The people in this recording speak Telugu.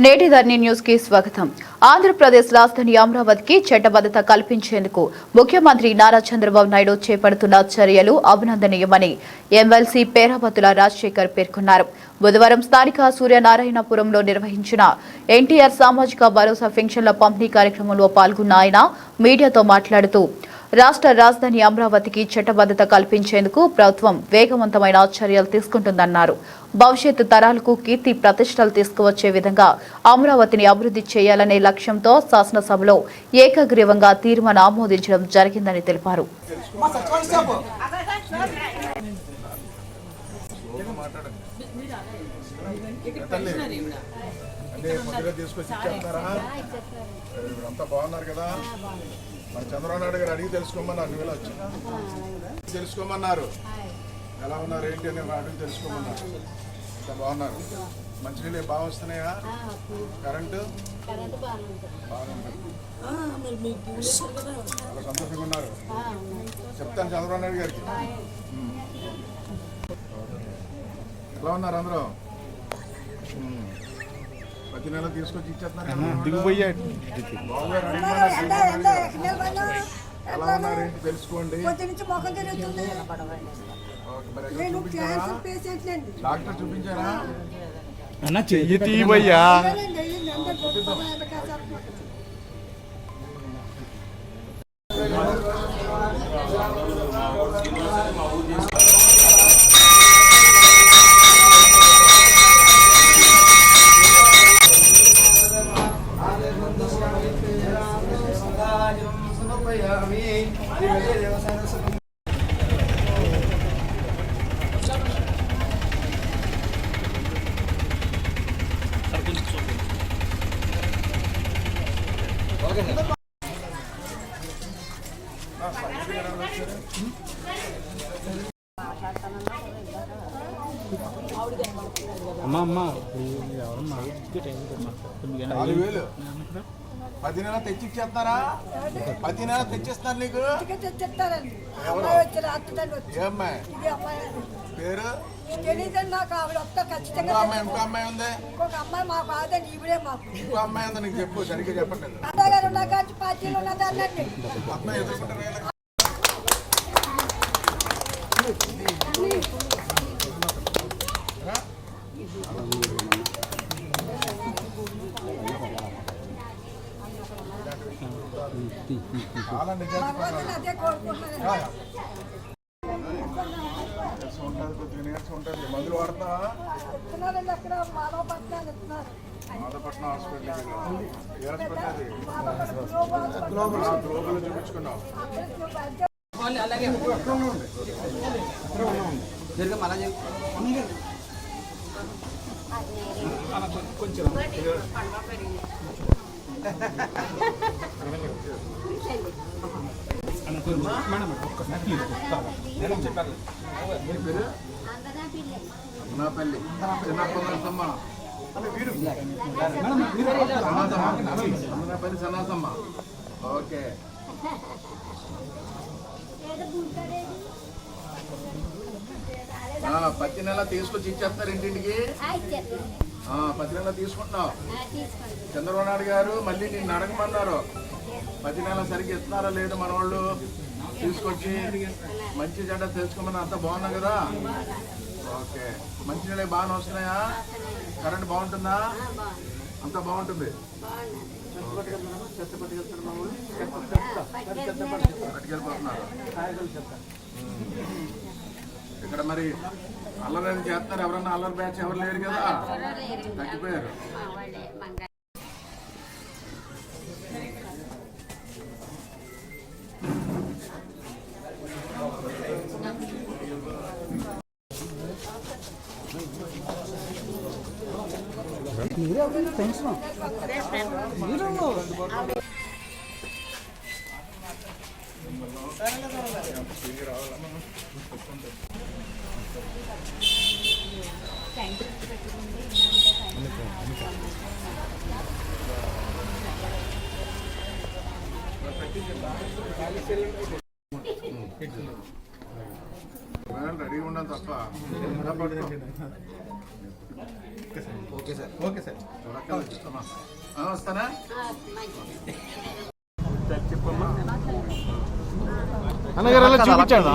నేటి ధర్ని న్యూస్ కి స్వాగతం. ఆంధ్రప్రదేశ్ రాజధాని అమరావతికి చట్టబద్ధత కల్పించేందుకు ముఖ్యమంత్రి నారా చంద్రబాబు నాయుడు చేపడుతున్న చర్యలు అభినందనీయమని ఎమ్మెల్సీ పేరాబత్తుల రాజశేఖర్ పేర్కొన్నారు. బుధవారం స్థానిక సూర్యనారాయణపురంలో నిర్వహించిన ఎన్టీఆర్ సామాజిక భరోసా పెన్షన్ల పంపిణీ కార్యక్రమంలో పాల్గొన్న ఆయన మీడియాతో మాట్లాడుతూ రాష్ట్ర రాజధాని అమరావతికి చట్టబద్ధత కల్పించేందుకు ప్రభుత్వం వేగవంతమైన చర్యలు తీసుకుంటుందన్నారు. భవిష్యత్తు తరాలకు కీర్తి ప్రతిష్టలు తీసుకువచ్చే విధంగా అమరావతిని అభివృద్ధి చేయాలనే లక్ష్యంతో శాసనసభలో ఏకగ్రీవంగా తీర్మానం ఆమోదించడం జరిగిందని తెలిపారు. మన చంద్రబాబు నాయుడు గారు అడిగి తెలుసుకోమన్నారు. నువ్వు వచ్చి తెలుసుకోమన్నారు, ఎలా ఉన్నారు ఏంటి అని అడిగి తెలుసుకోమన్నారు. ఇంకా బాగున్నారు. మంచినీళ్ళు బాగా వస్తున్నాయా? కరెంటు బాగుంది. చాలా సంతోషంగా ఉన్నారు. చెప్తాను చంద్రబాబు నాయుడు గారికి. ఎలా ఉన్నారు అందరూ? ప్రతి నెల తీసుకొచ్చి ఇచ్చేస్తున్నారు. ఎలా ఉన్నారు ఏంటి తెలుసుకోండి. డాక్టర్ చూపించారా? చెయ్యి తీవయ్యా. అమ్మా 4,000 10 నెల తెచ్చిచ్చేస్తారా? 10 నెల తెచ్చిస్తారు నీకు. ఏమ్మాయి పేరు? ఇంకో అమ్మాయి ఉంది. ఇంకో అమ్మాయి ఉంది. నీకు చెప్పు, సరిగ్గా చెప్పండి. అమ్మాయి ఎదుర్కొంటారు. మందులు వాడతా? మాధవపట్నం హాస్పిటల్. గ్లోబల్ చూపించుకున్నావు. కొంచెం అమనాపల్లి చిన్నప్పమ్మ. అమనాపల్లి సన్నాసమ్మ. ఓకే. ప్రతి నెల తీసుకొచ్చి ఇచ్చేస్తారు ఇంటింటికి. 10 నెలలు తీసుకుంటున్నావు. చంద్రబాబు నాయుడు గారు మళ్ళీ నిన్ను అడగమన్నారు. 10 నెలలు సరిగ్గా ఇస్తున్నారా లేదు మన వాళ్ళు తీసుకొచ్చి మంచి చెడ్డ తెలుసుకోమని. అంత బాగున్నా కదా? ఓకే. మంచి నీళ్ళు బాగానే వస్తున్నాయా? కరెంట్ బాగుంటుందా? అంత బాగుంటుంది. పట్టుకెళ్ళిపోతున్నారు. ఇక్కడ మరి అల్లరి చేస్తున్నారు. ఎవరన్నా అల్లరి బ్యాచ్ ఎవరు లేరు కదా, తగ్గిపోయారు. రెడీ ఉండాలి తప్ప ఓకే సార్ ఓకే సార్ వస్తానా అన్నగారు అలా చూపించాడు